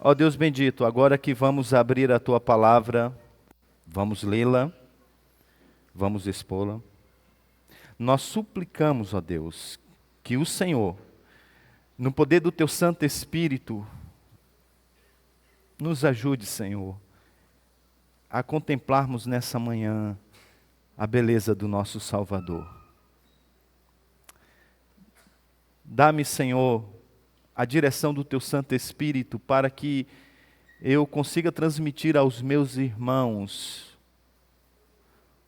Ó Deus bendito, agora que vamos abrir a Tua palavra, vamos lê-la, vamos expô-la, nós suplicamos, ó Deus, que o Senhor, no poder do Teu Santo Espírito, nos ajude, Senhor, a contemplarmos nessa manhã a beleza do nosso Salvador. Dá-me, Senhor, a direção do Teu Santo Espírito para que eu consiga transmitir aos meus irmãos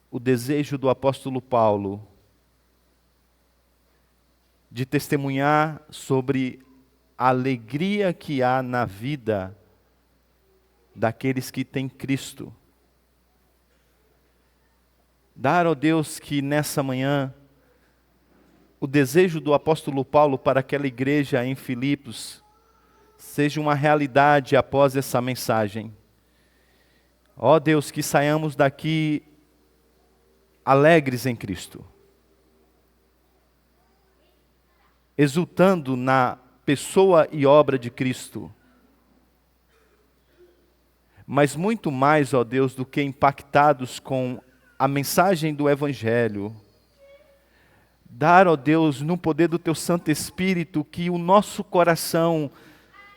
o desejo do apóstolo Paulo de testemunhar sobre a alegria que há na vida daqueles que têm Cristo. Dar, ó Deus, que nessa manhã o desejo do apóstolo Paulo para aquela igreja em Filipos seja uma realidade após essa mensagem. Ó Deus, que saiamos daqui alegres em Cristo, exultando na pessoa e obra de Cristo, mas muito mais, ó Deus, do que impactados com a mensagem do Evangelho. Dar, ó Deus, no poder do Teu Santo Espírito, que o nosso coração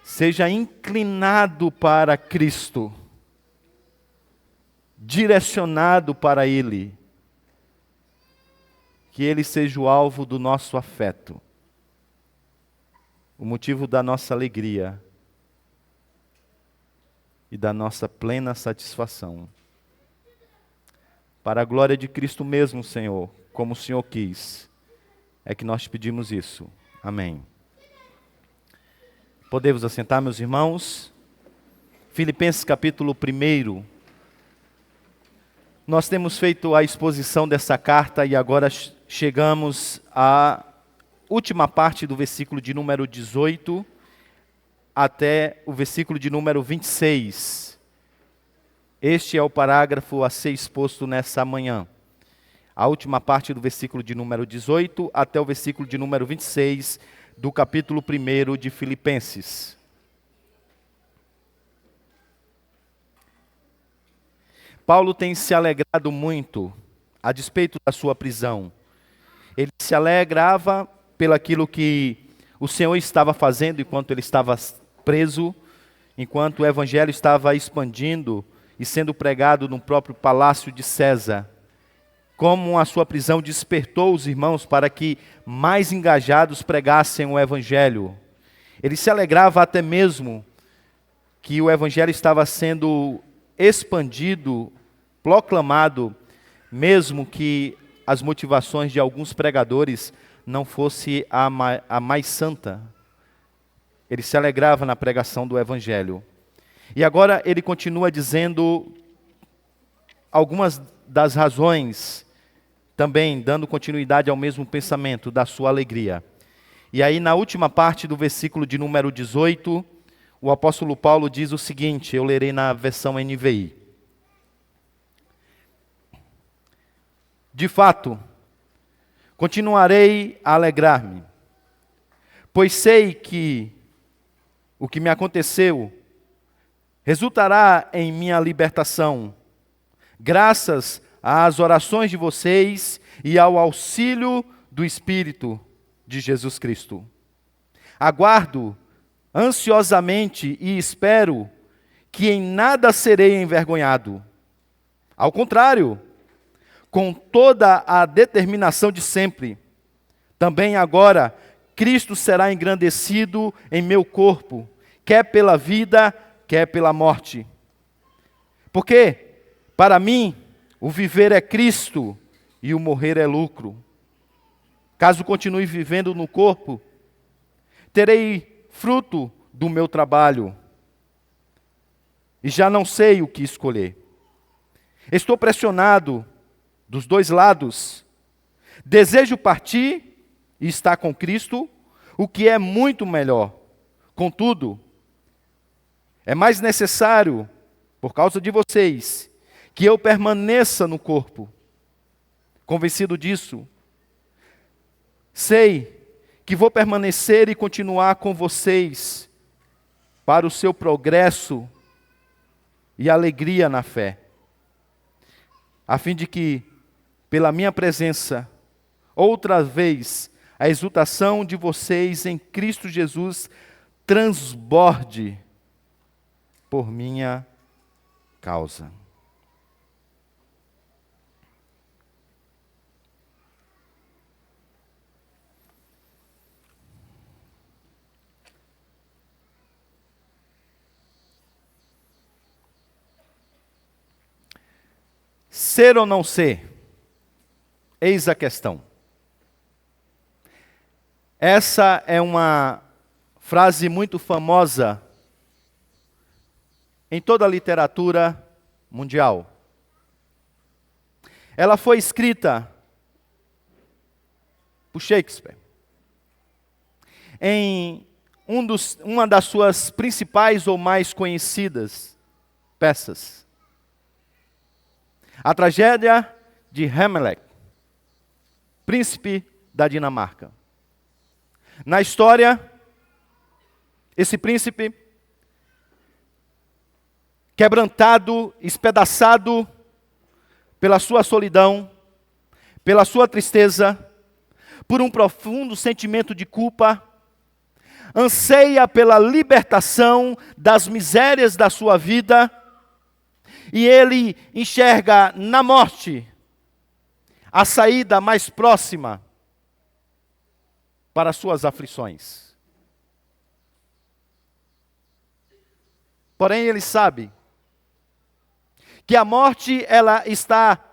seja inclinado para Cristo, direcionado para Ele, que Ele seja o alvo do nosso afeto, o motivo da nossa alegria e da nossa plena satisfação. Para a glória de Cristo mesmo, Senhor, como o Senhor quis, é que nós pedimos isso. Amém. Podemos assentar, meus irmãos? Filipenses capítulo 1. Nós temos feito a exposição dessa carta e agora chegamos à última parte do versículo de número 18 até o versículo de número 26. Este é o parágrafo a ser exposto nessa manhã. A última parte do versículo de número 18 até o versículo de número 26 do capítulo 1 de Filipenses. Paulo tem se alegrado muito a despeito da sua prisão. Ele se alegrava pelaquilo que o Senhor estava fazendo enquanto ele estava preso, enquanto o Evangelho estava expandindo e sendo pregado no próprio palácio de César. Como a sua prisão despertou os irmãos para que mais engajados pregassem o Evangelho. Ele se alegrava até mesmo que o Evangelho estava sendo expandido, proclamado, mesmo que as motivações de alguns pregadores não fosse a mais santa. Ele se alegrava na pregação do Evangelho. E agora ele continua dizendo algumas das razões, também dando continuidade ao mesmo pensamento da sua alegria. E aí na última parte do versículo de número 18, o apóstolo Paulo diz o seguinte, eu lerei na versão NVI. De fato, continuarei a alegrar-me, pois sei que o que me aconteceu resultará em minha libertação, graças às orações de vocês e ao auxílio do Espírito de Jesus Cristo. Aguardo ansiosamente e espero que em nada serei envergonhado. Ao contrário, com toda a determinação de sempre, também agora Cristo será engrandecido em meu corpo, quer pela vida, quer pela morte. Porque, para mim, o viver é Cristo e o morrer é lucro. Caso continue vivendo no corpo, terei fruto do meu trabalho e já não sei o que escolher. Estou pressionado dos dois lados. Desejo partir e estar com Cristo, o que é muito melhor. Contudo, é mais necessário, por causa de vocês, que eu permaneça no corpo. Convencido disso, sei que vou permanecer e continuar com vocês para o seu progresso e alegria na fé, a fim de que, pela minha presença, outra vez, a exultação de vocês em Cristo Jesus transborde por minha causa. Ser ou não ser? Eis a questão. Essa é uma frase muito famosa em toda a literatura mundial. Ela foi escrita por Shakespeare em uma das suas principais ou mais conhecidas peças. A tragédia de Hamlet, príncipe da Dinamarca. Na história, esse príncipe, quebrantado, espedaçado pela sua solidão, pela sua tristeza, por um profundo sentimento de culpa, anseia pela libertação das misérias da sua vida, e ele enxerga na morte a saída mais próxima para suas aflições. Porém, ele sabe que a morte ela está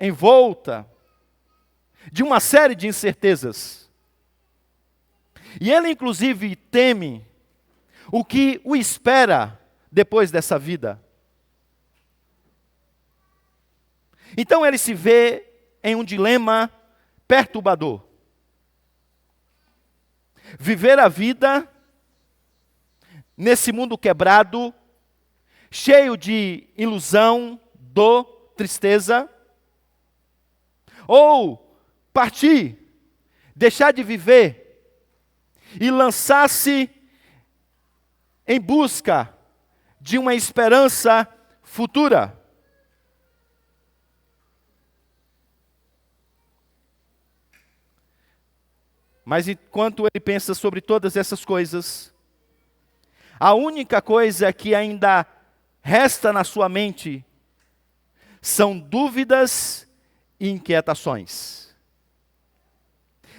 envolta de uma série de incertezas. E ele, inclusive, teme o que o espera depois dessa vida. Então ele se vê em um dilema perturbador. Viver a vida nesse mundo quebrado, cheio de ilusão, dor, tristeza, ou partir, deixar de viver e lançar-se em busca de uma esperança futura. Mas enquanto ele pensa sobre todas essas coisas, a única coisa que ainda resta na sua mente são dúvidas e inquietações.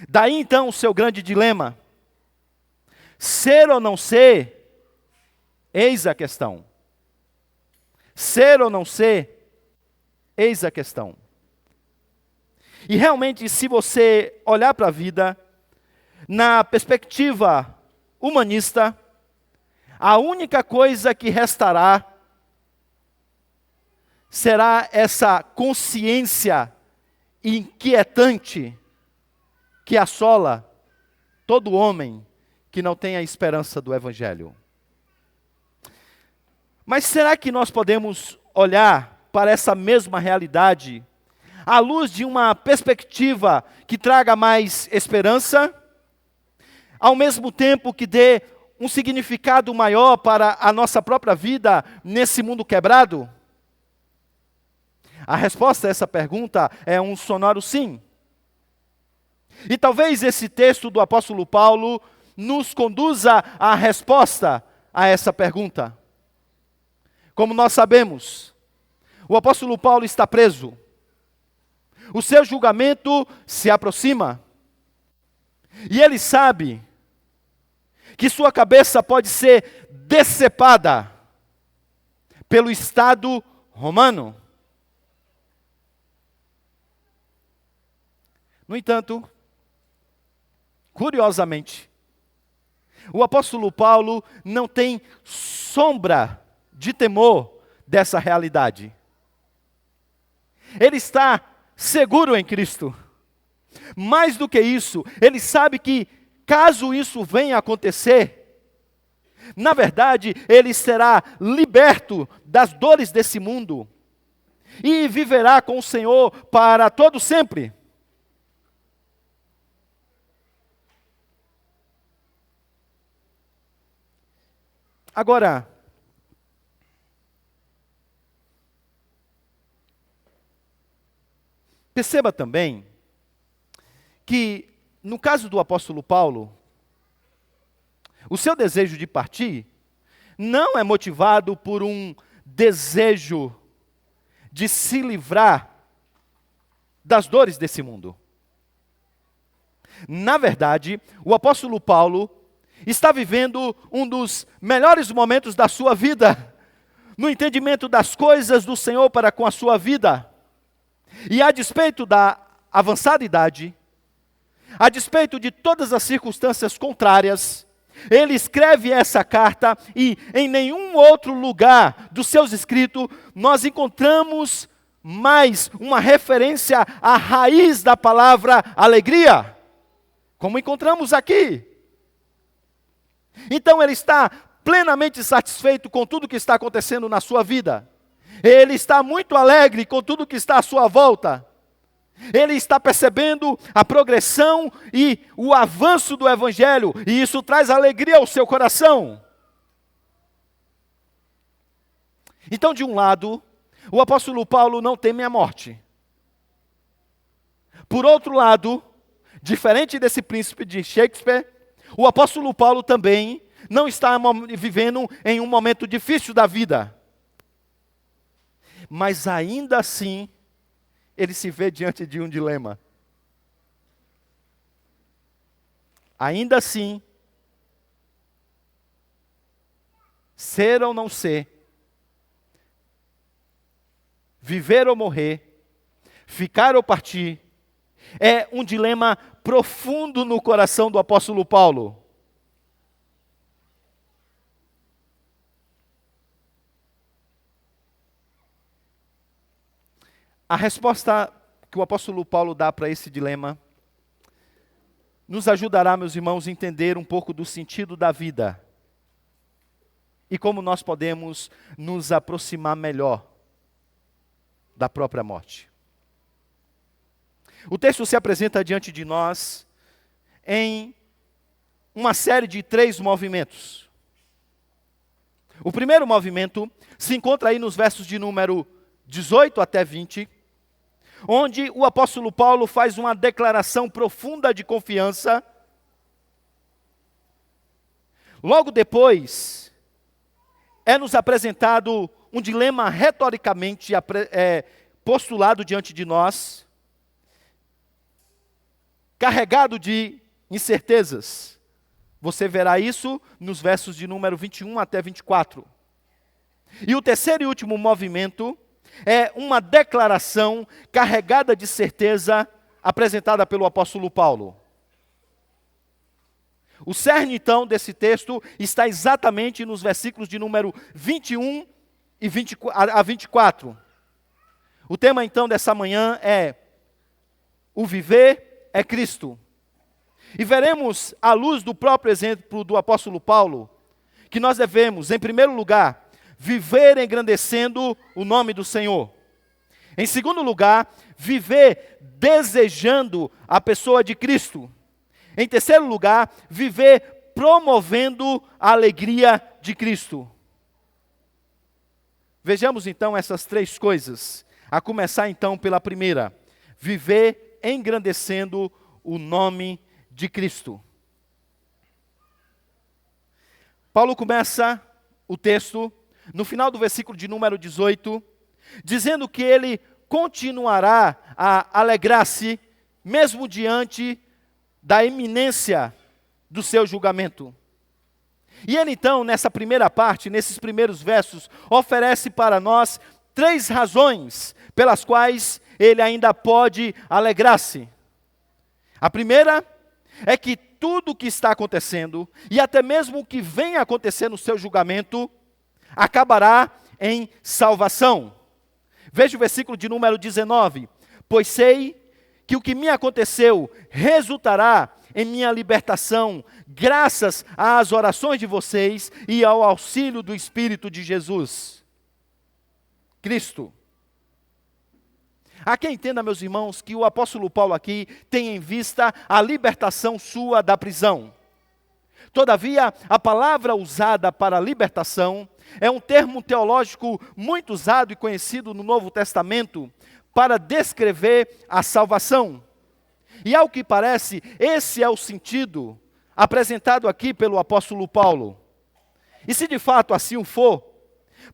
Daí então o seu grande dilema: ser ou não ser, eis a questão. Ser ou não ser, eis a questão. E realmente, se você olhar para a vida, na perspectiva humanista, a única coisa que restará será essa consciência inquietante que assola todo homem que não tem a esperança do Evangelho. Mas será que nós podemos olhar para essa mesma realidade à luz de uma perspectiva que traga mais esperança, ao mesmo tempo que dê um significado maior para a nossa própria vida nesse mundo quebrado? A resposta a essa pergunta é um sonoro sim. E talvez esse texto do apóstolo Paulo nos conduza à resposta a essa pergunta. Como nós sabemos, o apóstolo Paulo está preso. O seu julgamento se aproxima. E ele sabe que sua cabeça pode ser decepada pelo Estado romano. No entanto, curiosamente, o apóstolo Paulo não tem sombra de temor dessa realidade. Ele está seguro em Cristo. Mais do que isso, ele sabe que, caso isso venha a acontecer, na verdade, ele será liberto das dores desse mundo e viverá com o Senhor para todo sempre. Agora, perceba também que, no caso do apóstolo Paulo, o seu desejo de partir não é motivado por um desejo de se livrar das dores desse mundo. Na verdade, o apóstolo Paulo está vivendo um dos melhores momentos da sua vida, no entendimento das coisas do Senhor para com a sua vida. E a despeito da avançada idade, a despeito de todas as circunstâncias contrárias, ele escreve essa carta e em nenhum outro lugar dos seus escritos nós encontramos mais uma referência à raiz da palavra alegria, como encontramos aqui. Então ele está plenamente satisfeito com tudo que está acontecendo na sua vida. Ele está muito alegre com tudo que está à sua volta. Ele está percebendo a progressão e o avanço do Evangelho, e isso traz alegria ao seu coração. Então, de um lado, o apóstolo Paulo não teme a morte. Por outro lado, diferente desse príncipe de Shakespeare, o apóstolo Paulo também não está vivendo em um momento difícil da vida. Mas ainda assim, ele se vê diante de um dilema. Ainda assim, ser ou não ser, viver ou morrer, ficar ou partir, é um dilema profundo no coração do apóstolo Paulo. A resposta que o apóstolo Paulo dá para esse dilema nos ajudará, meus irmãos, a entender um pouco do sentido da vida e como nós podemos nos aproximar melhor da própria morte. O texto se apresenta diante de nós em uma série de 3 movimentos. O primeiro movimento se encontra aí nos versos de número 18 até 20, onde o apóstolo Paulo faz uma declaração profunda de confiança. Logo depois, é-nos apresentado um dilema retoricamente postulado diante de nós, carregado de incertezas. Você verá isso nos versos de número 21 até 24. E o terceiro e último movimento é uma declaração carregada de certeza apresentada pelo apóstolo Paulo. O cerne, então, desse texto está exatamente nos versículos de número 21 a 24. O tema, então, dessa manhã é: o viver é Cristo. E veremos, à luz do próprio exemplo do apóstolo Paulo, que nós devemos, em primeiro lugar, viver engrandecendo o nome do Senhor. Em segundo lugar, viver desejando a pessoa de Cristo. Em terceiro lugar, viver promovendo a alegria de Cristo. Vejamos então essas 3 coisas. A começar então pela primeira: viver engrandecendo o nome de Cristo. Paulo começa o texto no final do versículo de número 18, dizendo que ele continuará a alegrar-se, mesmo diante da iminência do seu julgamento. E ele então, nessa primeira parte, nesses primeiros versos, oferece para nós 3 razões pelas quais ele ainda pode alegrar-se. A primeira é que tudo o que está acontecendo, e até mesmo o que vem acontecer no seu julgamento, acabará em salvação. Veja o versículo de número 19. Pois sei que o que me aconteceu resultará em minha libertação, graças às orações de vocês e ao auxílio do Espírito de Jesus. Cristo. Há quem entenda, meus irmãos, que o apóstolo Paulo aqui tem em vista a libertação sua da prisão. Todavia, a palavra usada para libertação é um termo teológico muito usado e conhecido no Novo Testamento para descrever a salvação. E ao que parece, esse é o sentido apresentado aqui pelo apóstolo Paulo. E se de fato assim o for,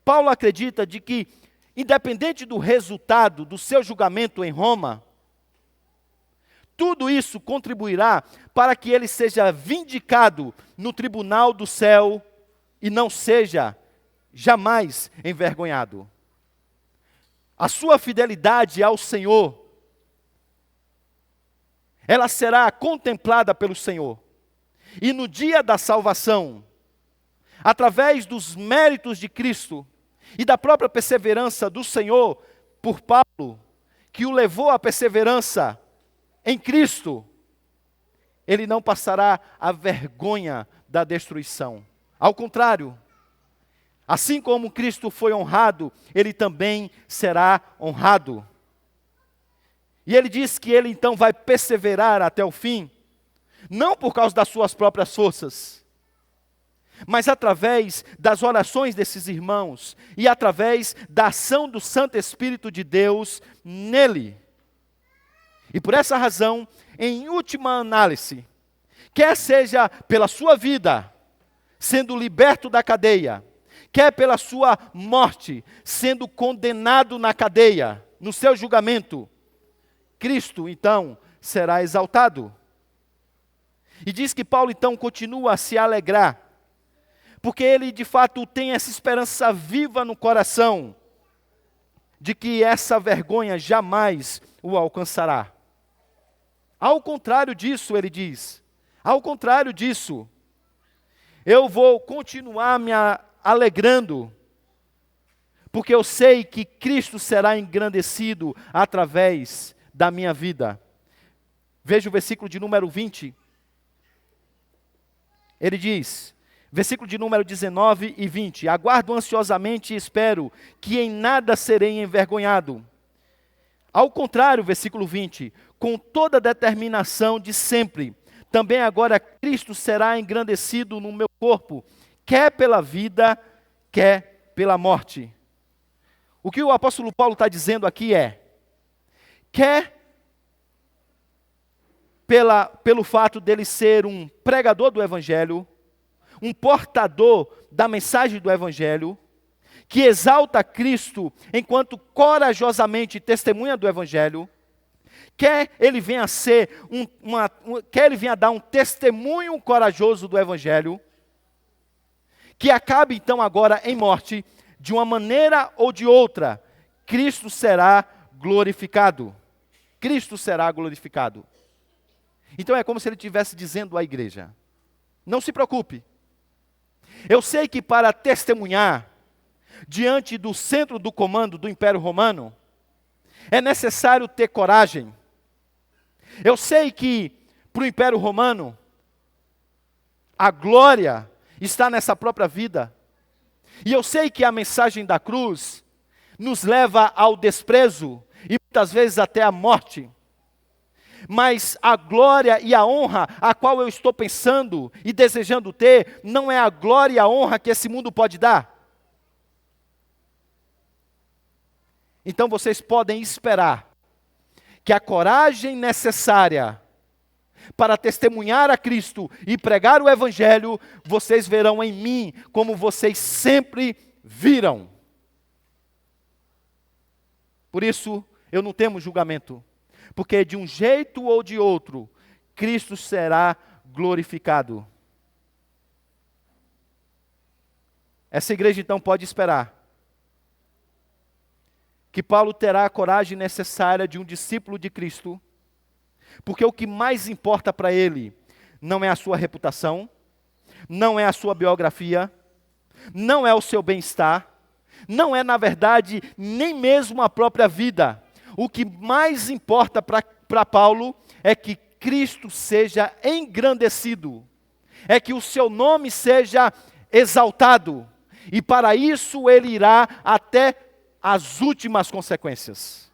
Paulo acredita de que, independente do resultado do seu julgamento em Roma, tudo isso contribuirá para que ele seja vindicado no tribunal do céu e não seja jamais envergonhado. A sua fidelidade ao Senhor, ela será contemplada pelo Senhor. E no dia da salvação, através dos méritos de Cristo e da própria perseverança do Senhor por Paulo, que o levou à perseverança em Cristo, ele não passará a vergonha da destruição. Ao contrário, assim como Cristo foi honrado, ele também será honrado. E ele diz que ele então vai perseverar até o fim, não por causa das suas próprias forças, mas através das orações desses irmãos e através da ação do Santo Espírito de Deus nele. E por essa razão, em última análise, quer seja pela sua vida, sendo liberto da cadeia, quer pela sua morte, sendo condenado na cadeia, no seu julgamento, Cristo, então, será exaltado. E diz que Paulo, então, continua a se alegrar, porque ele, de fato, tem essa esperança viva no coração, de que essa vergonha jamais o alcançará. Ao contrário disso, ele diz, ao contrário disso, eu vou continuar me alegrando, porque eu sei que Cristo será engrandecido através da minha vida. Veja o versículo de número 20. Ele diz, versículo de número 19 e 20. Aguardo ansiosamente e espero que em nada serei envergonhado. Ao contrário, versículo 20. Com toda a determinação de sempre, também agora Cristo será engrandecido no meu corpo, quer pela vida, quer pela morte. O que o apóstolo Paulo está dizendo aqui é, quer pelo fato dele ser um pregador do Evangelho, um portador da mensagem do Evangelho, que exalta Cristo enquanto corajosamente testemunha do Evangelho, quer ele venha quer ele venha dar um testemunho corajoso do Evangelho, que acabe então agora em morte, de uma maneira ou de outra, Cristo será glorificado. Cristo será glorificado. Então é como se ele estivesse dizendo à igreja, não se preocupe, eu sei que para testemunhar diante do centro do comando do Império Romano, é necessário ter coragem. Eu sei que para o Império Romano, a glória está nessa própria vida. E eu sei que a mensagem da cruz nos leva ao desprezo e muitas vezes até à morte. Mas a glória e a honra a qual eu estou pensando e desejando ter, não é a glória e a honra que esse mundo pode dar. Então vocês podem esperar que a coragem necessária para testemunhar a Cristo e pregar o Evangelho, vocês verão em mim como vocês sempre viram. Por isso, eu não temo julgamento, porque de um jeito ou de outro, Cristo será glorificado. Essa igreja então pode esperar que Paulo terá a coragem necessária de um discípulo de Cristo, porque o que mais importa para ele não é a sua reputação, não é a sua biografia, não é o seu bem-estar, não é, na verdade, nem mesmo a própria vida. O que mais importa para Paulo é que Cristo seja engrandecido, é que o seu nome seja exaltado, e para isso ele irá até as últimas consequências.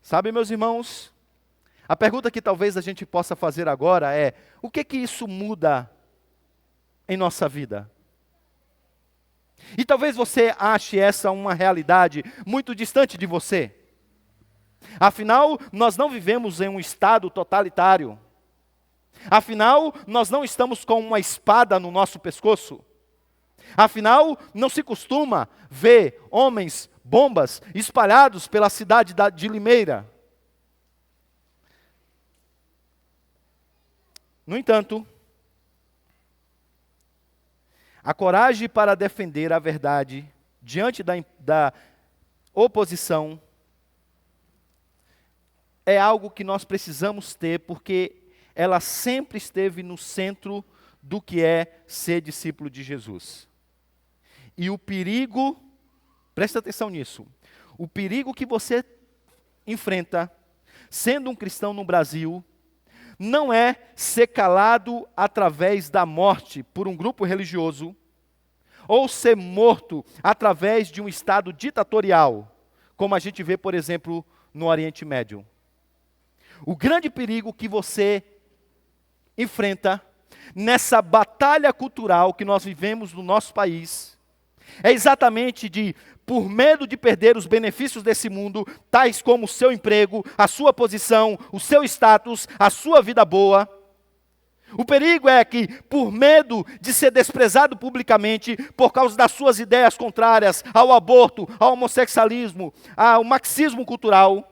Sabe, meus irmãos, A pergunta que talvez a gente possa fazer agora é: o que que isso muda em nossa vida? E talvez você ache essa uma realidade muito distante de você. Afinal, nós não vivemos em um estado totalitário. Afinal, nós não estamos com uma espada no nosso pescoço. Afinal, não se costuma ver homens, bombas, espalhados pela cidade de Limeira. No entanto, a coragem para defender a verdade diante da oposição é algo que nós precisamos ter, porque ela sempre esteve no centro do que é ser discípulo de Jesus. E o perigo, presta atenção nisso, o perigo que você enfrenta, sendo um cristão no Brasil, não é ser calado através da morte por um grupo religioso, ou ser morto através de um estado ditatorial, como a gente vê, por exemplo, no Oriente Médio. O grande perigo que você enfrenta nessa batalha cultural que nós vivemos no nosso país é exatamente por medo de perder os benefícios desse mundo, tais como o seu emprego, a sua posição, o seu status, a sua vida boa. O perigo é que, por medo de ser desprezado publicamente, por causa das suas ideias contrárias ao aborto, ao homossexualismo, ao marxismo cultural,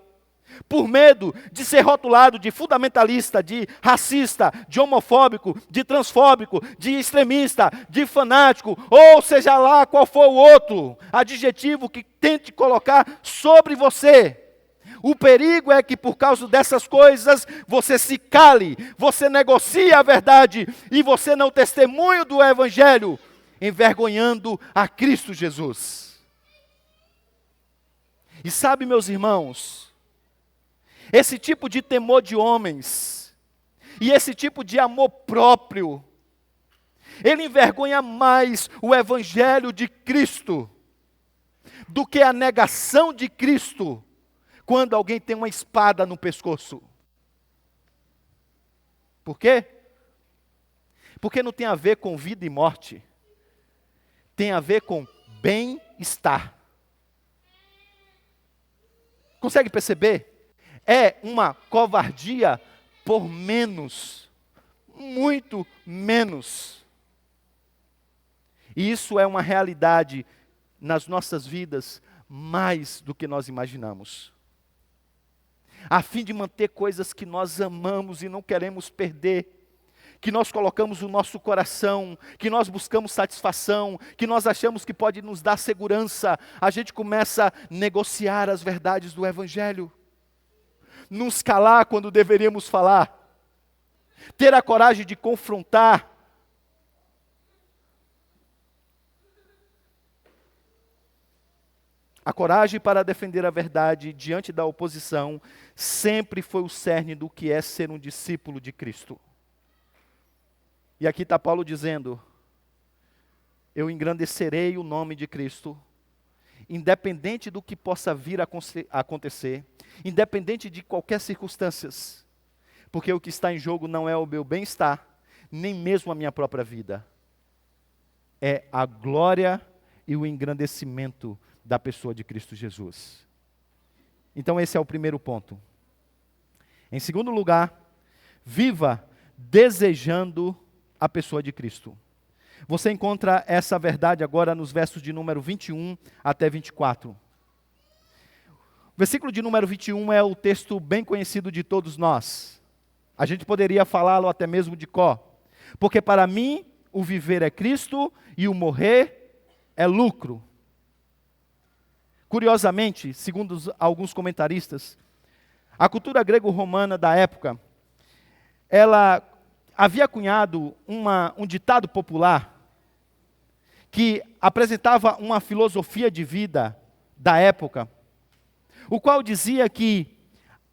por medo de ser rotulado de fundamentalista, de racista, de homofóbico, de transfóbico, de extremista, de fanático, ou seja lá qual for o outro adjetivo que tente colocar sobre você. O perigo é que por causa dessas coisas, você se cale, você negocie a verdade e você não testemunhe do Evangelho, envergonhando a Cristo Jesus. E sabe, meus irmãos, esse tipo de temor de homens, e esse tipo de amor próprio, ele envergonha mais o Evangelho de Cristo, do que a negação de Cristo, quando alguém tem uma espada no pescoço. Por quê? Porque não tem a ver com vida e morte, tem a ver com bem-estar. Consegue perceber? É uma covardia por menos, muito menos. E isso é uma realidade nas nossas vidas mais do que nós imaginamos. A fim de manter coisas que nós amamos e não queremos perder, que nós colocamos o nosso coração, que nós buscamos satisfação, que nós achamos que pode nos dar segurança, a gente começa a negociar as verdades do Evangelho. Nos calar quando deveríamos falar, ter a coragem de confrontar. A coragem para defender a verdade diante da oposição sempre foi o cerne do que é ser um discípulo de Cristo. E aqui está Paulo dizendo: eu engrandecerei o nome de Cristo, independente do que possa vir a acontecer, independente de qualquer circunstâncias, porque o que está em jogo não é o meu bem-estar, nem mesmo a minha própria vida, é a glória e o engrandecimento da pessoa de Cristo Jesus. Então esse é o primeiro ponto. Em segundo lugar, viva desejando a pessoa de Cristo. Você encontra essa verdade agora nos versos de número 21 até 24. O versículo de número 21 é o texto bem conhecido de todos nós. A gente poderia falá-lo até mesmo de cor. Porque para mim, o viver é Cristo e o morrer é lucro. Curiosamente, segundo alguns comentaristas, a cultura grego-romana da época, ela havia cunhado um ditado popular que apresentava uma filosofia de vida da época, o qual dizia que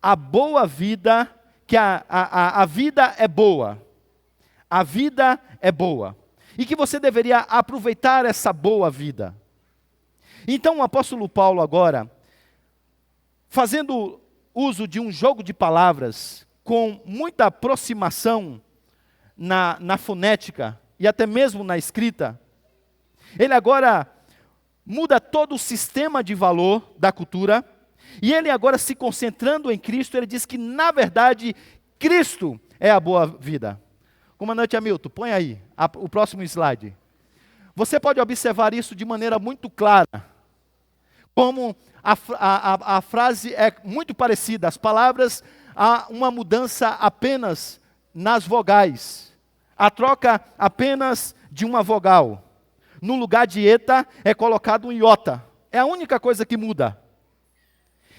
a boa vida, que a vida é boa, a vida é boa, e que você deveria aproveitar essa boa vida. Então o apóstolo Paulo agora, fazendo uso de um jogo de palavras, com muita aproximação na fonética e até mesmo na escrita, ele agora muda todo o sistema de valor da cultura, e ele agora se concentrando em Cristo, ele diz que na verdade Cristo é a boa vida. Comandante Hamilton, põe aí o próximo slide. Você pode observar isso de maneira muito clara, como a frase é muito parecida, as palavras, há uma mudança apenas nas vogais, a troca apenas de uma vogal. No lugar de eta é colocado um iota, é a única coisa que muda.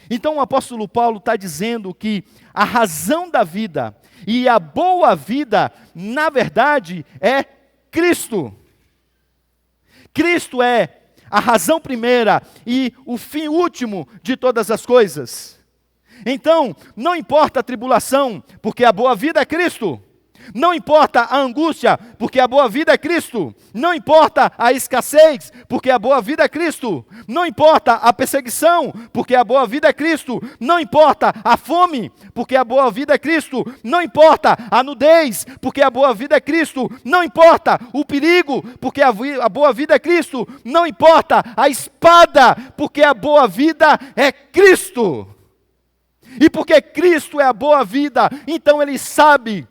Então o apóstolo Paulo está dizendo que a razão da vida e a boa vida, na verdade, é Cristo. Cristo é a razão primeira e o fim último de todas as coisas. Então, não importa a tribulação, porque a boa vida é Cristo. Não importa a angústia, porque a boa vida é Cristo. Não importa a escassez, porque a boa vida é Cristo. Não importa a perseguição, porque a boa vida é Cristo. Não importa a fome, porque a boa vida é Cristo. Não importa a nudez, porque a boa vida é Cristo. Não importa o perigo, porque a boa vida é Cristo. Não importa a espada, porque a boa vida é Cristo. E porque Cristo é a boa vida, então ele sabe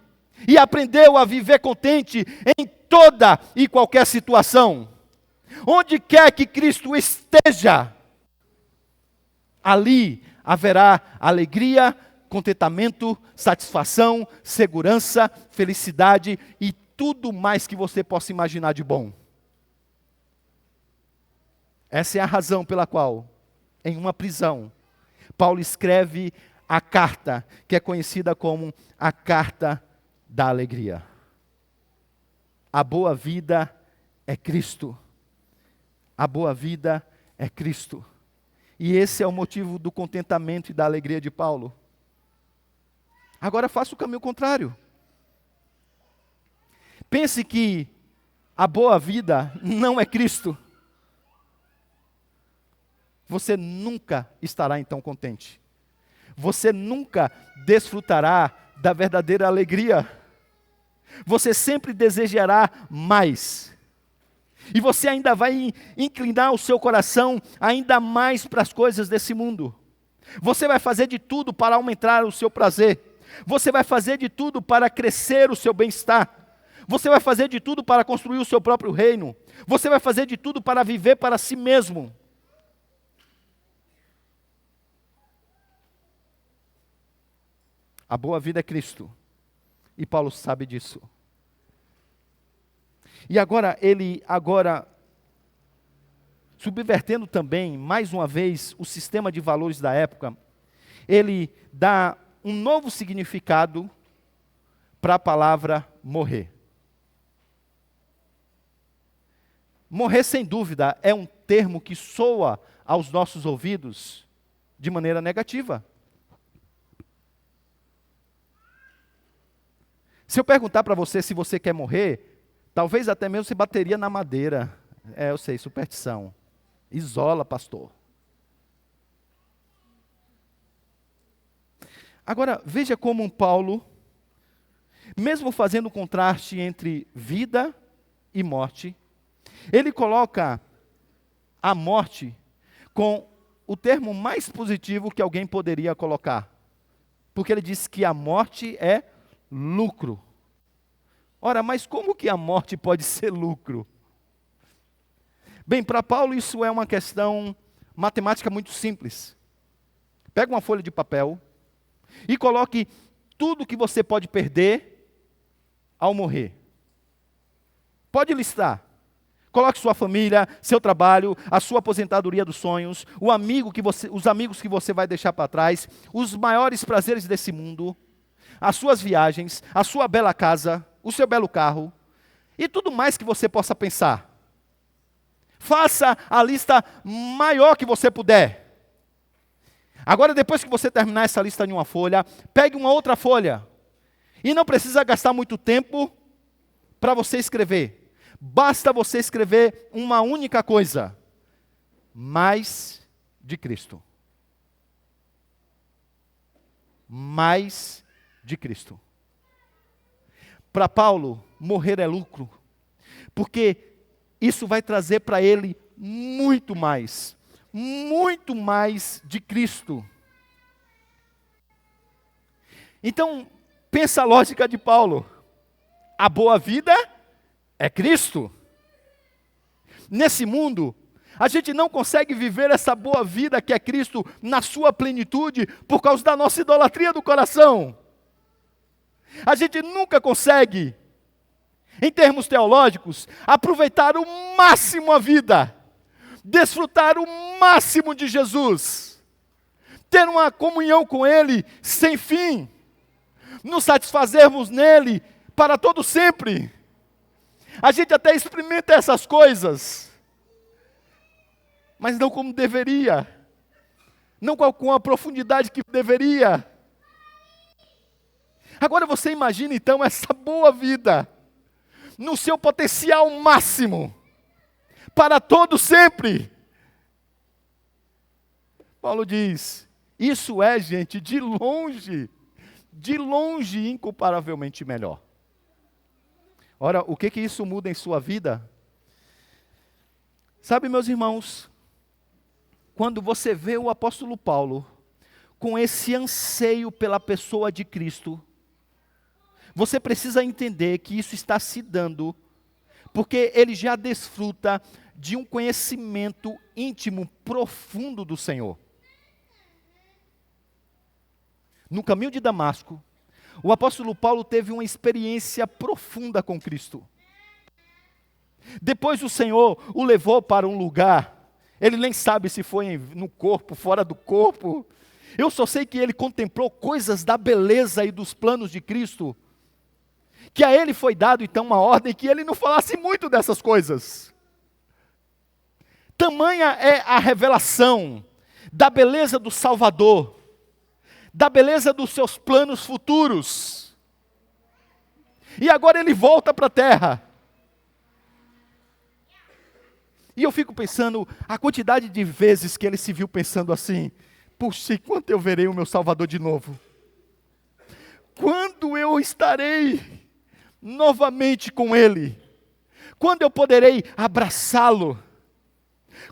e aprendeu a viver contente em toda e qualquer situação. Onde quer que Cristo esteja, ali haverá alegria, contentamento, satisfação, segurança, felicidade e tudo mais que você possa imaginar de bom. Essa é a razão pela qual, em uma prisão, Paulo escreve a carta, que é conhecida como a Carta da Alegria. A boa vida é Cristo. A boa vida é Cristo. E esse é o motivo do contentamento e da alegria de Paulo. Agora faça o caminho contrário. Pense que a boa vida não é Cristo. Você nunca estará então contente. Você nunca desfrutará da verdadeira alegria. Você sempre desejará mais. E você ainda vai inclinar o seu coração ainda mais para as coisas desse mundo. Você vai fazer de tudo para aumentar o seu prazer. Você vai fazer de tudo para crescer o seu bem-estar. Você vai fazer de tudo para construir o seu próprio reino. Você vai fazer de tudo para viver para si mesmo. A boa vida é Cristo. E Paulo sabe disso. E agora, subvertendo também, mais uma vez, o sistema de valores da época, ele dá um novo significado para a palavra morrer. Morrer, sem dúvida, é um termo que soa aos nossos ouvidos de maneira negativa. Se eu perguntar para você se você quer morrer, talvez até mesmo você bateria na madeira. Eu sei, superstição. Isola, pastor. Agora, veja como Paulo, mesmo fazendo o contraste entre vida e morte, ele coloca a morte com o termo mais positivo que alguém poderia colocar. Porque ele diz que a morte é lucro. Ora, mas como que a morte pode ser lucro? Bem, para Paulo isso é uma questão matemática muito simples. Pega uma folha de papel e coloque tudo que você pode perder ao morrer. Pode listar. Coloque sua família, seu trabalho, a sua aposentadoria dos sonhos, os amigos que você vai deixar para trás, os maiores prazeres desse mundo, as suas viagens, a sua bela casa, o seu belo carro e tudo mais que você possa pensar. Faça a lista maior que você puder. Agora, depois que você terminar essa lista em uma folha, pegue uma outra folha. E não precisa gastar muito tempo para você escrever. Basta você escrever uma única coisa: mais de Cristo. Mais de Cristo. Para Paulo, morrer é lucro, porque isso vai trazer para ele muito mais de Cristo. Então, pensa a lógica de Paulo. A boa vida é Cristo. Nesse mundo, a gente não consegue viver essa boa vida que é Cristo na sua plenitude por causa da nossa idolatria do coração. A gente nunca consegue, em termos teológicos, aproveitar o máximo a vida, desfrutar o máximo de Jesus, ter uma comunhão com Ele sem fim, nos satisfazermos nele para todo sempre. A gente até experimenta essas coisas, mas não como deveria, não com a profundidade que deveria. Agora você imagina então essa boa vida, no seu potencial máximo, para todo sempre. Paulo diz, isso é, gente, de longe, incomparavelmente melhor. Ora, o que isso muda em sua vida? Sabe, meus irmãos, quando você vê o apóstolo Paulo com esse anseio pela pessoa de Cristo, você precisa entender que isso está se dando, porque ele já desfruta de um conhecimento íntimo, profundo do Senhor. No caminho de Damasco, o apóstolo Paulo teve uma experiência profunda com Cristo. Depois o Senhor o levou para um lugar, ele nem sabe se foi no corpo, fora do corpo. Eu só sei que ele contemplou coisas da beleza e dos planos de Cristo, que a ele foi dado então uma ordem que ele não falasse muito dessas coisas. Tamanha é a revelação da beleza do Salvador, da beleza dos seus planos futuros. E agora ele volta para a terra. E eu fico pensando, a quantidade de vezes que ele se viu pensando assim, puxa, e quando eu verei o meu Salvador de novo? Quando eu estarei novamente com ele? Quando eu poderei abraçá-lo?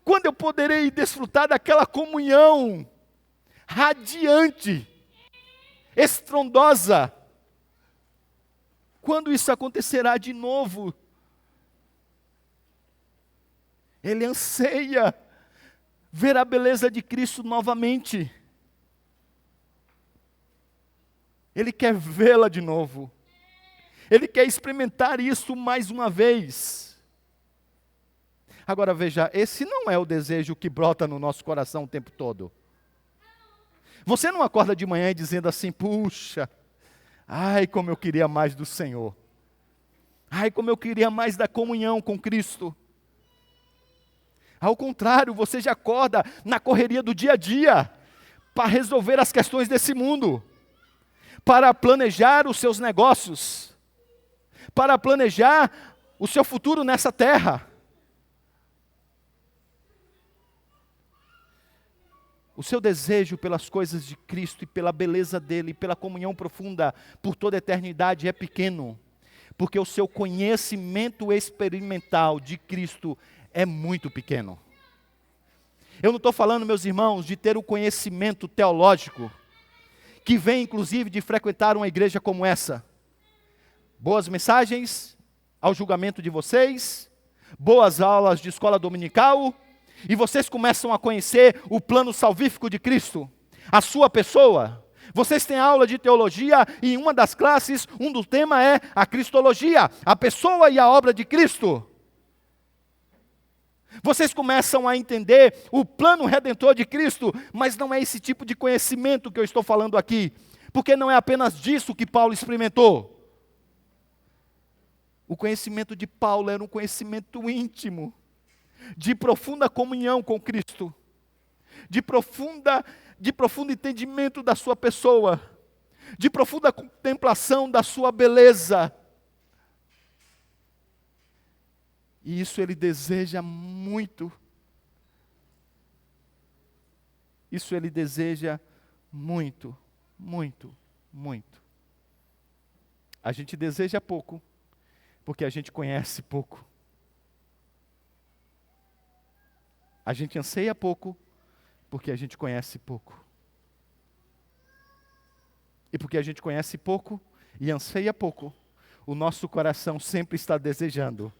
Quando eu poderei desfrutar daquela comunhão radiante, estrondosa? Quando isso acontecerá de novo? Ele anseia ver a beleza de Cristo novamente. Ele quer vê-la de novo. Ele quer experimentar isso mais uma vez. Agora veja, esse não é o desejo que brota no nosso coração o tempo todo. Você não acorda de manhã dizendo assim, puxa, ai como eu queria mais do Senhor. Ai como eu queria mais da comunhão com Cristo. Ao contrário, você já acorda na correria do dia a dia, para resolver as questões desse mundo, para planejar os seus negócios, para planejar o seu futuro nessa terra. O seu desejo pelas coisas de Cristo e pela beleza dele, pela comunhão profunda por toda a eternidade é pequeno, porque o seu conhecimento experimental de Cristo é muito pequeno. Eu não estou falando, meus irmãos, de ter o conhecimento teológico, que vem inclusive de frequentar uma igreja como essa. Boas mensagens ao julgamento de vocês, boas aulas de escola dominical, e vocês começam a conhecer o plano salvífico de Cristo, a sua pessoa. Vocês têm aula de teologia e em uma das classes, um dos temas é a cristologia, a pessoa e a obra de Cristo. Vocês começam a entender o plano redentor de Cristo, mas não é esse tipo de conhecimento que eu estou falando aqui, porque não é apenas disso que Paulo experimentou. O conhecimento de Paulo era um conhecimento íntimo, de profunda comunhão com Cristo, de profundo entendimento da sua pessoa, de profunda contemplação da sua beleza. E isso ele deseja muito. Isso ele deseja muito, muito, muito. A gente deseja pouco, porque a gente conhece pouco. A gente anseia pouco, porque a gente conhece pouco. E porque a gente conhece pouco e anseia pouco, o nosso coração sempre está desejando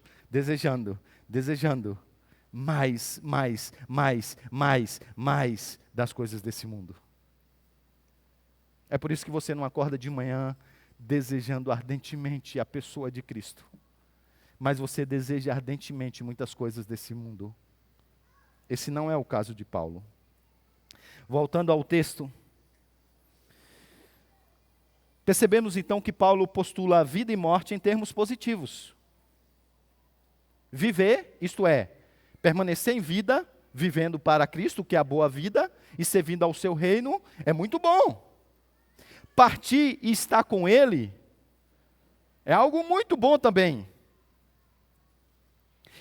mais das coisas desse mundo. É por isso que você não acorda de manhã desejando ardentemente a pessoa de Cristo, mas você deseja ardentemente muitas coisas desse mundo. Esse não é o caso de Paulo. Voltando ao texto, percebemos então que Paulo postula a vida e morte em termos positivos. Viver, isto é, permanecer em vida, vivendo para Cristo, que é a boa vida, e servindo ao seu reino, é muito bom. Partir e estar com Ele é algo muito bom também.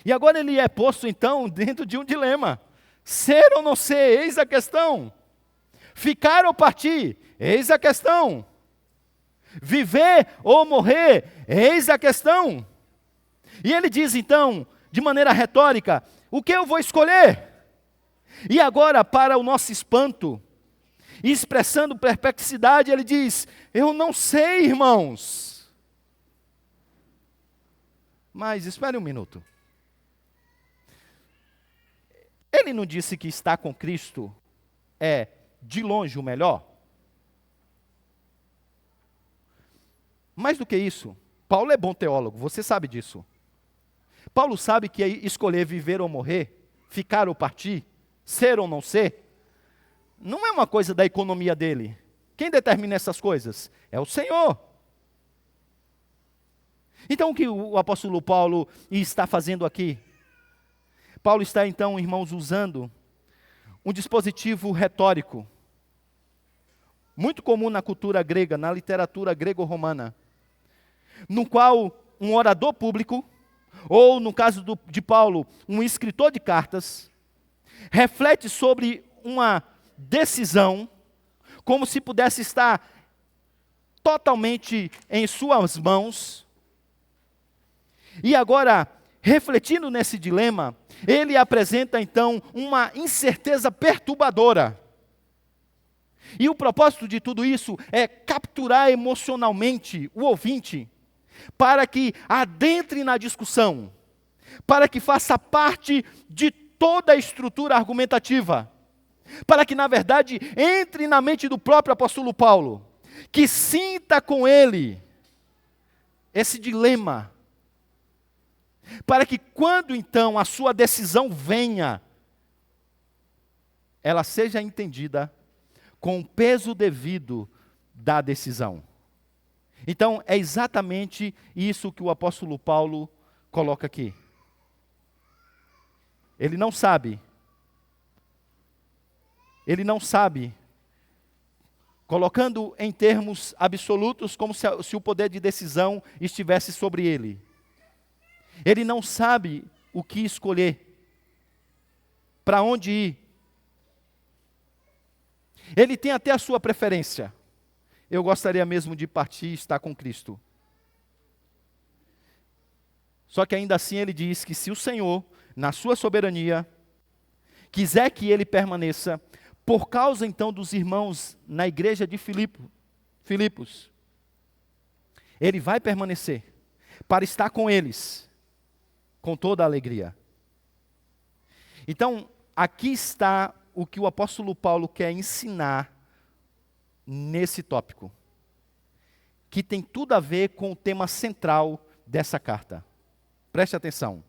E agora ele é posto então dentro de um dilema. Ser ou não ser, eis a questão. Ficar ou partir, eis a questão. Viver ou morrer, eis a questão. E ele diz então, de maneira retórica, o que eu vou escolher? E agora, para o nosso espanto, expressando perplexidade, ele diz, eu não sei, irmãos. Mas espere um minuto. Ele não disse que estar com Cristo é, de longe, o melhor? Mais do que isso, Paulo é bom teólogo, você sabe disso. Paulo sabe que escolher viver ou morrer, ficar ou partir, ser ou não ser, não é uma coisa da economia dele. Quem determina essas coisas? É o Senhor. Então o que o apóstolo Paulo está fazendo aqui? Paulo está então, irmãos, usando um dispositivo retórico, muito comum na cultura grega, na literatura grego-romana, no qual um orador público, ou no caso de Paulo, um escritor de cartas, reflete sobre uma decisão, como se pudesse estar totalmente em suas mãos. E agora, refletindo nesse dilema, ele apresenta então uma incerteza perturbadora. E o propósito de tudo isso é capturar emocionalmente o ouvinte, para que adentre na discussão, para que faça parte de toda a estrutura argumentativa, para que, na verdade, entre na mente do próprio apóstolo Paulo, que sinta com ele esse dilema, para que quando então a sua decisão venha, ela seja entendida com o peso devido da decisão. Então, é exatamente isso que o apóstolo Paulo coloca aqui. Ele não sabe, colocando em termos absolutos, como se o poder de decisão estivesse sobre ele. Ele não sabe o que escolher, para onde ir. Ele tem até a sua preferência. Eu gostaria mesmo de partir e estar com Cristo. Só que ainda assim ele diz que se o Senhor, na sua soberania, quiser que ele permaneça, por causa então dos irmãos na igreja de Filipos, ele vai permanecer para estar com eles, com toda a alegria. Então, aqui está o que o apóstolo Paulo quer ensinar nesse tópico, que tem tudo a ver com o tema central dessa carta. Preste atenção.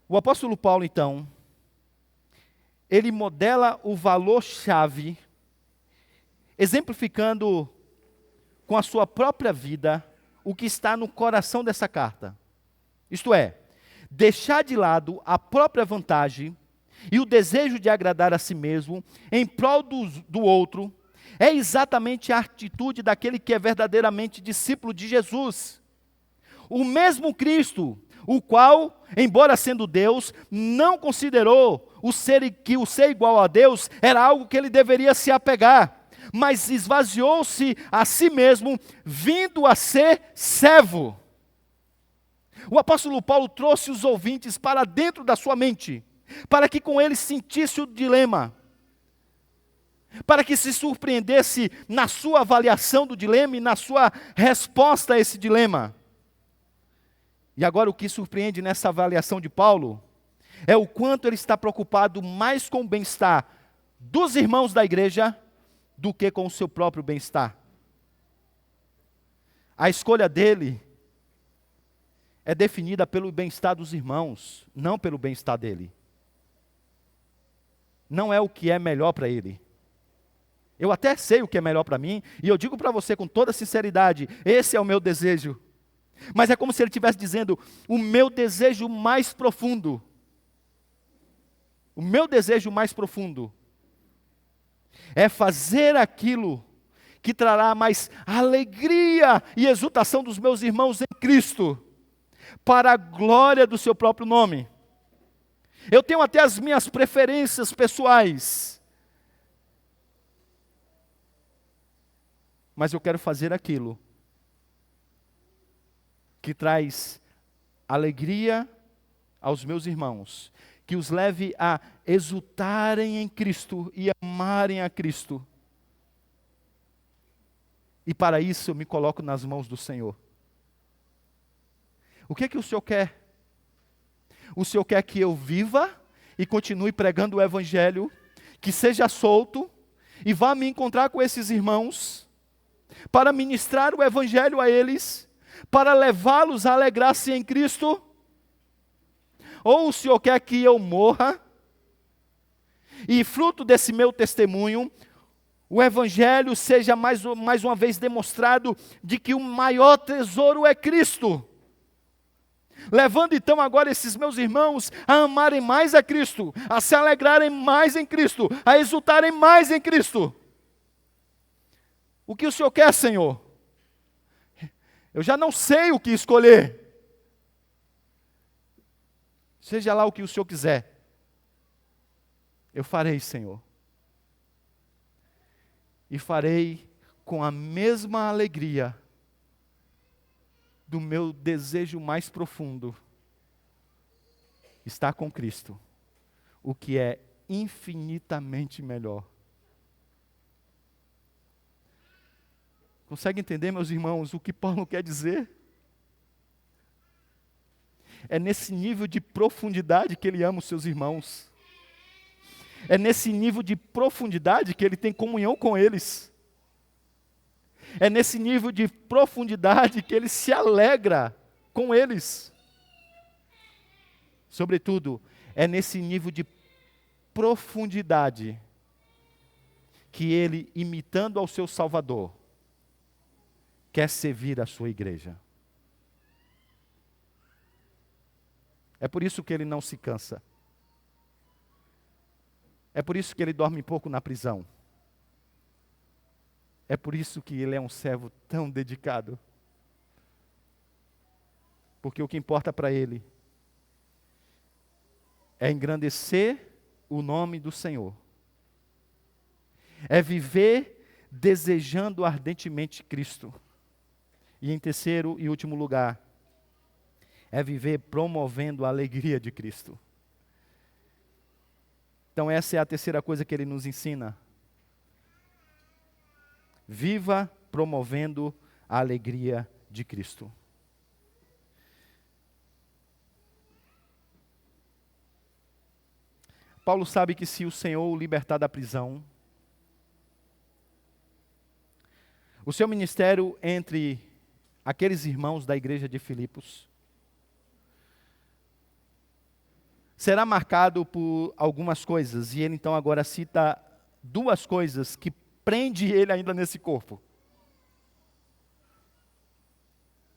O apóstolo Paulo, então, ele modela o valor-chave, exemplificando com a sua própria vida o que está no coração dessa carta. Isto é, deixar de lado a própria vantagem e o desejo de agradar a si mesmo em prol do outro, é exatamente a atitude daquele que é verdadeiramente discípulo de Jesus. O mesmo Cristo, o qual, embora sendo Deus, não considerou que o ser igual a Deus era algo que ele deveria se apegar. mas esvaziou-se a si mesmo, vindo a ser servo. O apóstolo Paulo trouxe os ouvintes para dentro da sua mente, para que com eles sentisse o dilema, para que se surpreendesse na sua avaliação do dilema e na sua resposta a esse dilema. E agora o que surpreende nessa avaliação de Paulo é o quanto ele está preocupado mais com o bem-estar dos irmãos da igreja do que com o seu próprio bem-estar. A escolha dele é definida pelo bem-estar dos irmãos, não pelo bem-estar dele. Não é o que é melhor para ele. Eu até sei o que é melhor para mim, e eu digo para você com toda sinceridade, esse é o meu desejo. Mas é como se ele estivesse dizendo, o meu desejo mais profundo, é fazer aquilo que trará mais alegria e exultação dos meus irmãos em Cristo, para a glória do seu próprio nome. Eu tenho até as minhas preferências pessoais, mas eu quero fazer aquilo que traz alegria aos meus irmãos, que os leve a exultarem em Cristo e amarem a Cristo. E para isso eu me coloco nas mãos do Senhor. O que é que o Senhor quer? O Senhor quer que eu viva e continue pregando o Evangelho, que seja solto e vá me encontrar com esses irmãos, para ministrar o Evangelho a eles, para levá-los a alegrar-se em Cristo? Ou o Senhor quer que eu morra, e fruto desse meu testemunho, o Evangelho seja mais uma vez demonstrado de que o maior tesouro é Cristo? Levando então agora esses meus irmãos a amarem mais a Cristo, a se alegrarem mais em Cristo, a exultarem mais em Cristo. O que o Senhor quer, Senhor? Eu já não sei o que escolher. Seja lá o que o Senhor quiser. Eu farei, Senhor. E farei com a mesma alegria do meu desejo mais profundo. Estar com Cristo, o que é infinitamente melhor. Consegue entender, meus irmãos, o que Paulo quer dizer? É nesse nível de profundidade que ele ama os seus irmãos. É nesse nível de profundidade que ele tem comunhão com eles. É nesse nível de profundidade que ele se alegra com eles. Sobretudo, é nesse nível de profundidade que ele, imitando ao seu Salvador, quer servir a sua igreja. É por isso que ele não se cansa. É por isso que ele dorme pouco na prisão. É por isso que ele é um servo tão dedicado. Porque o que importa para ele é engrandecer o nome do Senhor. É viver desejando ardentemente Cristo. E em terceiro e último lugar, é viver promovendo a alegria de Cristo. Então essa é a terceira coisa que ele nos ensina. Viva promovendo a alegria de Cristo. Paulo sabe que se o Senhor o libertar da prisão, o seu ministério entre aqueles irmãos da igreja de Filipos será marcado por algumas coisas, e ele então agora cita duas coisas que prende ele ainda nesse corpo.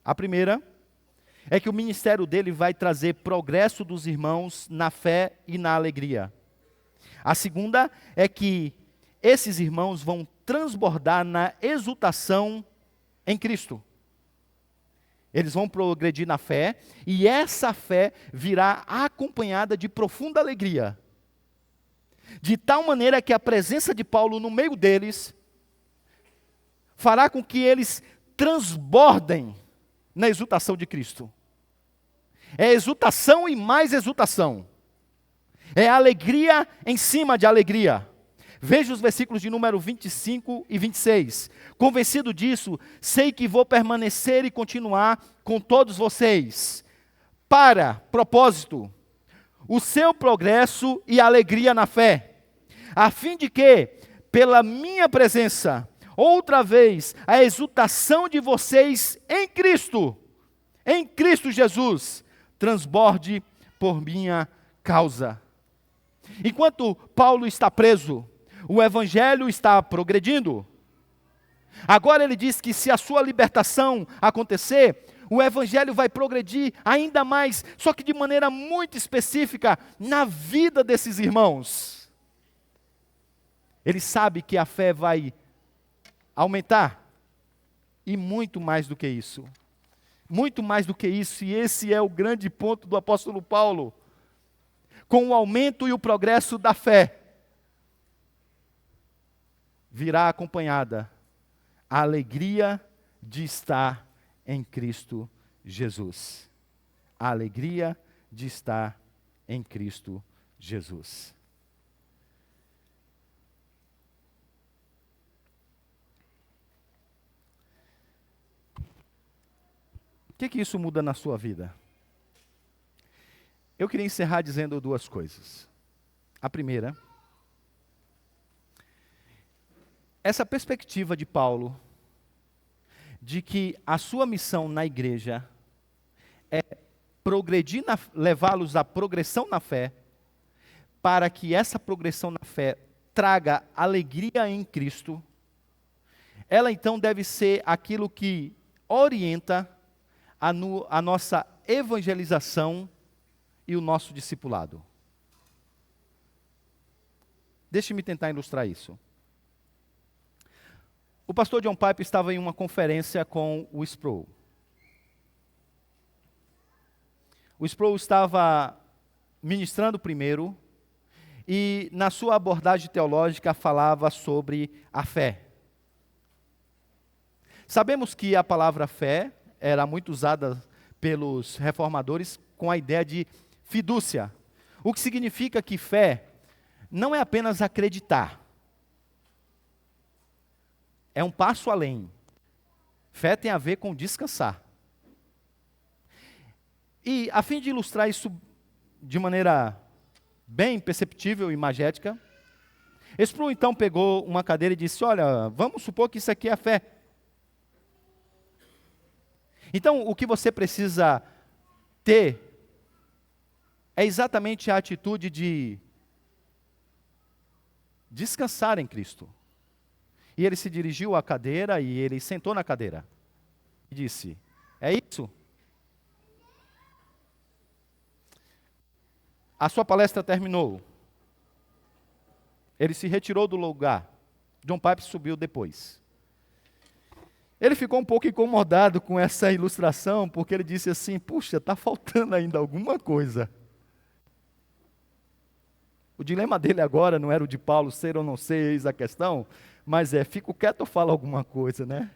A primeira é que o ministério dele vai trazer progresso dos irmãos na fé e na alegria. A segunda é que esses irmãos vão transbordar na exultação em Cristo. Eles vão progredir na fé, e essa fé virá acompanhada de profunda alegria. De tal maneira que a presença de Paulo no meio deles fará com que eles transbordem na exultação de Cristo. É exultação e mais exultação. É alegria em cima de alegria. Veja os versículos de número 25 e 26. Convencido disso, sei que vou permanecer e continuar com todos vocês. Para, propósito, o seu progresso e alegria na fé, a fim de que, pela minha presença, outra vez, a exultação de vocês em Cristo Jesus, transborde por minha causa. Enquanto Paulo está preso, o evangelho está progredindo. Agora ele diz que se a sua libertação acontecer, o evangelho vai progredir ainda mais, só que de maneira muito específica na vida desses irmãos. Ele sabe que a fé vai aumentar, e muito mais do que isso. Muito mais do que isso, e esse é o grande ponto do apóstolo Paulo. Com o aumento e o progresso da fé, virá acompanhada a alegria de estar em Cristo Jesus. A alegria de estar em Cristo Jesus. O que isso muda na sua vida? Eu queria encerrar dizendo duas coisas. A primeira, essa perspectiva de Paulo, de que a sua missão na igreja é progredir, levá-los à progressão na fé, para que essa progressão na fé traga alegria em Cristo, ela então deve ser aquilo que orienta a nossa evangelização e o nosso discipulado. Deixe-me tentar ilustrar isso. O pastor John Piper estava em uma conferência com o Sproul. O Sproul estava ministrando primeiro e na sua abordagem teológica falava sobre a fé. Sabemos que a palavra fé era muito usada pelos reformadores com a ideia de fidúcia, o que significa que fé não é apenas acreditar. É um passo além. Fé tem a ver com descansar. E, a fim de ilustrar isso de maneira bem perceptível e imagética, Sproul então pegou uma cadeira e disse, olha, vamos supor que isso aqui é a fé. Então, o que você precisa ter é exatamente a atitude de descansar em Cristo. E ele se dirigiu à cadeira e ele sentou na cadeira. E disse, é isso? A sua palestra terminou. Ele se retirou do lugar. John Piper subiu depois. Ele ficou um pouco incomodado com essa ilustração, porque ele disse assim, puxa, está faltando ainda alguma coisa. O dilema dele agora não era o de Paulo ser ou não ser, eis a questão, mas fico quieto ou falo alguma coisa, né?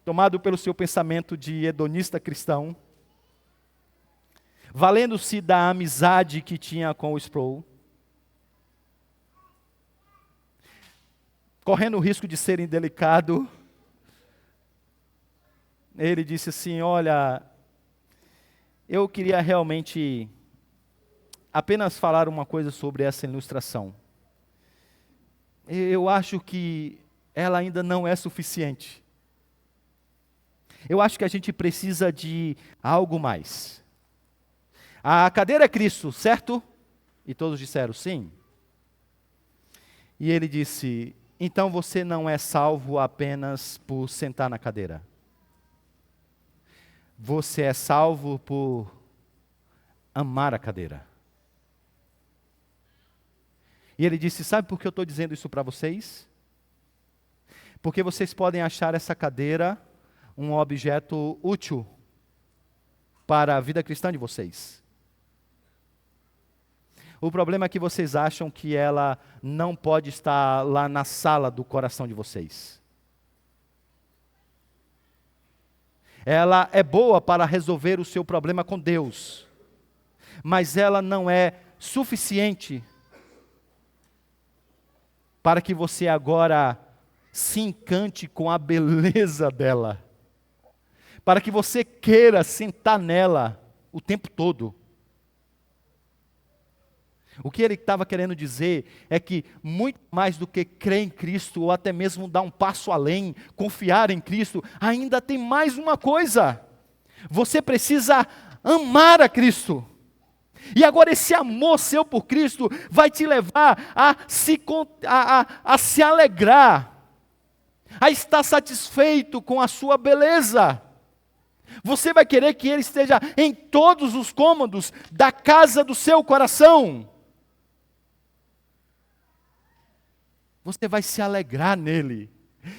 Tomado pelo seu pensamento de hedonista cristão, valendo-se da amizade que tinha com o Sproul, correndo o risco de ser indelicado, ele disse assim, olha, eu queria realmente apenas falar uma coisa sobre essa ilustração. Eu acho que ela ainda não é suficiente. Eu acho que a gente precisa de algo mais. A cadeira é Cristo, certo? E todos disseram sim. E ele disse, então você não é salvo apenas por sentar na cadeira. Você é salvo por amar a cadeira. E ele disse, sabe por que eu estou dizendo isso para vocês? Porque vocês podem achar essa cadeira um objeto útil para a vida cristã de vocês. O problema é que vocês acham que ela não pode estar lá na sala do coração de vocês. Ela é boa para resolver o seu problema com Deus, mas ela não é suficiente para que você agora se encante com a beleza dela, para que você queira sentar nela o tempo todo. O que ele estava querendo dizer é que muito mais do que crer em Cristo, ou até mesmo dar um passo além, confiar em Cristo, ainda tem mais uma coisa. Você precisa amar a Cristo. E agora esse amor seu por Cristo vai te levar a se alegrar, a estar satisfeito com a sua beleza. Você vai querer que Ele esteja em todos os cômodos da casa do seu coração. Você vai se alegrar nele.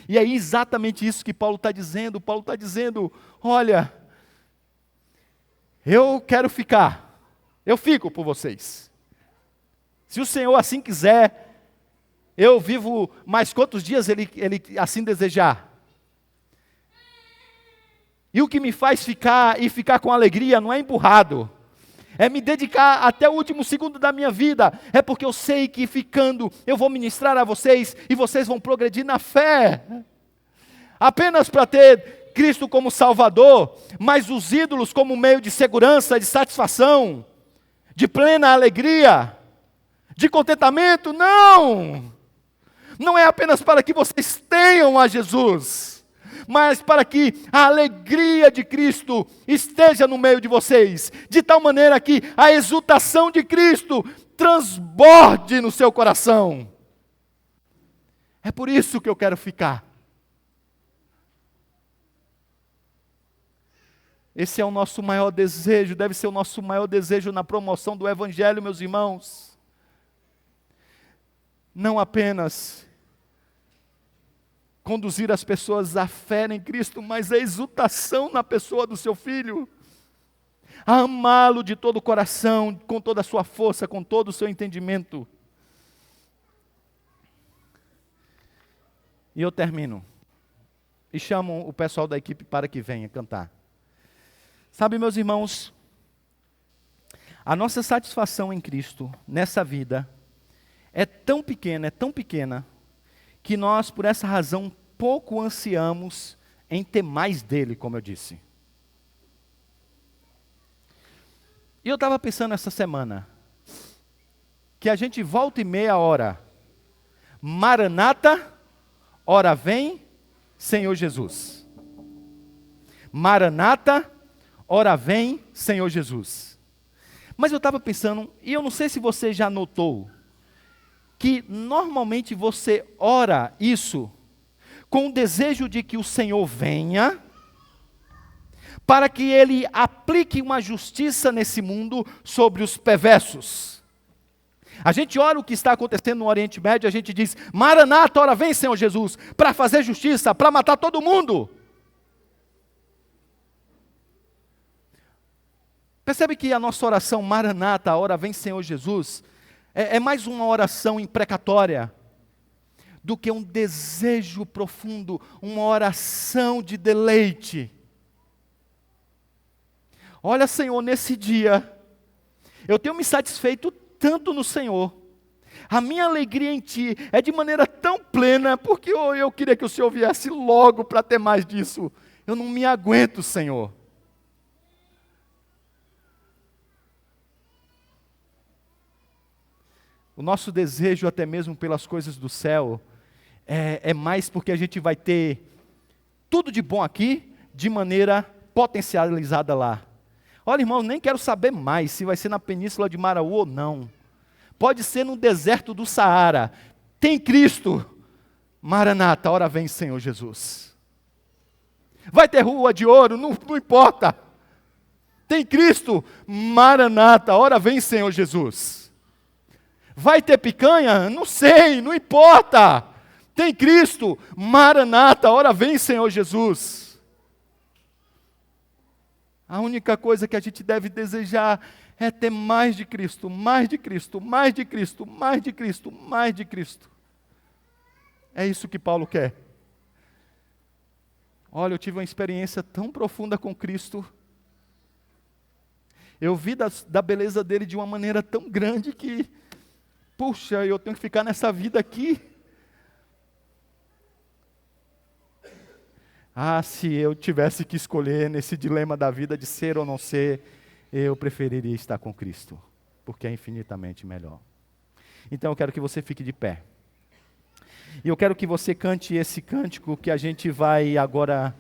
E é exatamente isso que Paulo está dizendo. Paulo está dizendo, olha, eu quero ficar, eu fico por vocês. Se o Senhor assim quiser, eu vivo mais quantos dias Ele assim desejar. E o que me faz ficar com alegria não é empurrado, é me dedicar até o último segundo da minha vida, é porque eu sei que ficando eu vou ministrar a vocês e vocês vão progredir na fé. Apenas para ter Cristo como Salvador, mas os ídolos como meio de segurança, de satisfação, de plena alegria, de contentamento, não! Não é apenas para que vocês tenham a Jesus, mas para que a alegria de Cristo esteja no meio de vocês, de tal maneira que a exultação de Cristo transborde no seu coração. É por isso que eu quero ficar. Esse é o nosso maior desejo, deve ser o nosso maior desejo na promoção do Evangelho, meus irmãos. Não apenas conduzir as pessoas à fé em Cristo, mas a exultação na pessoa do seu Filho, a amá-lo de todo o coração, com toda a sua força, com todo o seu entendimento. E eu termino, e chamo o pessoal da equipe para que venha cantar. Sabe, meus irmãos, a nossa satisfação em Cristo, nessa vida, é tão pequena, que nós, por essa razão, pouco ansiamos em ter mais dele, como eu disse. E eu estava pensando essa semana, que a gente volta e meia hora, Maranata, ora vem, Senhor Jesus. Maranata, ora vem, Senhor Jesus. Mas eu estava pensando, e eu não sei se você já notou, que normalmente você ora isso com o desejo de que o Senhor venha, para que Ele aplique uma justiça nesse mundo sobre os perversos. A gente ora o que está acontecendo no Oriente Médio, a gente diz, Maranata, ora vem, Senhor Jesus, para fazer justiça, para matar todo mundo. Percebe que a nossa oração, Maranata, ora vem, Senhor Jesus, é mais uma oração imprecatória do que um desejo profundo, uma oração de deleite. Olha, Senhor, nesse dia, eu tenho me satisfeito tanto no Senhor, a minha alegria em Ti é de maneira tão plena, porque eu queria que o Senhor viesse logo para ter mais disso. Eu não me aguento, Senhor. O nosso desejo, até mesmo pelas coisas do céu, é mais porque a gente vai ter tudo de bom aqui, de maneira potencializada lá. Olha, irmão, nem quero saber mais se vai ser na Península de Maraú ou não. Pode ser no deserto do Saara. Tem Cristo. Maranata, ora vem, Senhor Jesus. Vai ter rua de ouro, não importa. Tem Cristo. Maranata, ora vem, Senhor Jesus. Vai ter picanha? Não sei, não importa. Tem Cristo. Maranata, ora vem, Senhor Jesus. A única coisa que a gente deve desejar é ter mais de Cristo, mais de Cristo, mais de Cristo, mais de Cristo, mais de Cristo. É isso que Paulo quer. Olha, eu tive uma experiência tão profunda com Cristo. Eu vi da beleza dele de uma maneira tão grande que, puxa, eu tenho que ficar nessa vida aqui. Ah, se eu tivesse que escolher nesse dilema da vida de ser ou não ser, eu preferiria estar com Cristo, porque é infinitamente melhor. Então eu quero que você fique de pé. E eu quero que você cante esse cântico que a gente vai agora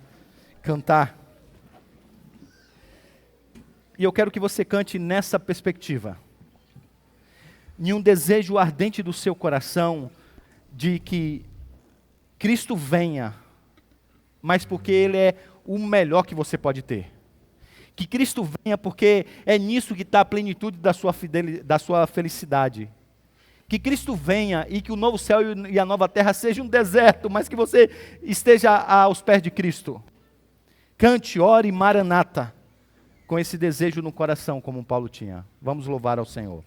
cantar. E eu quero que você cante nessa perspectiva. Em um desejo ardente do seu coração de que Cristo venha, mas porque Ele é o melhor que você pode ter. Que Cristo venha porque é nisso que está a plenitude da sua felicidade. Que Cristo venha e que o novo céu e a nova terra seja um deserto, mas que você esteja aos pés de Cristo. Cante, ore, Maranata, com esse desejo no coração como Paulo tinha. Vamos louvar ao Senhor.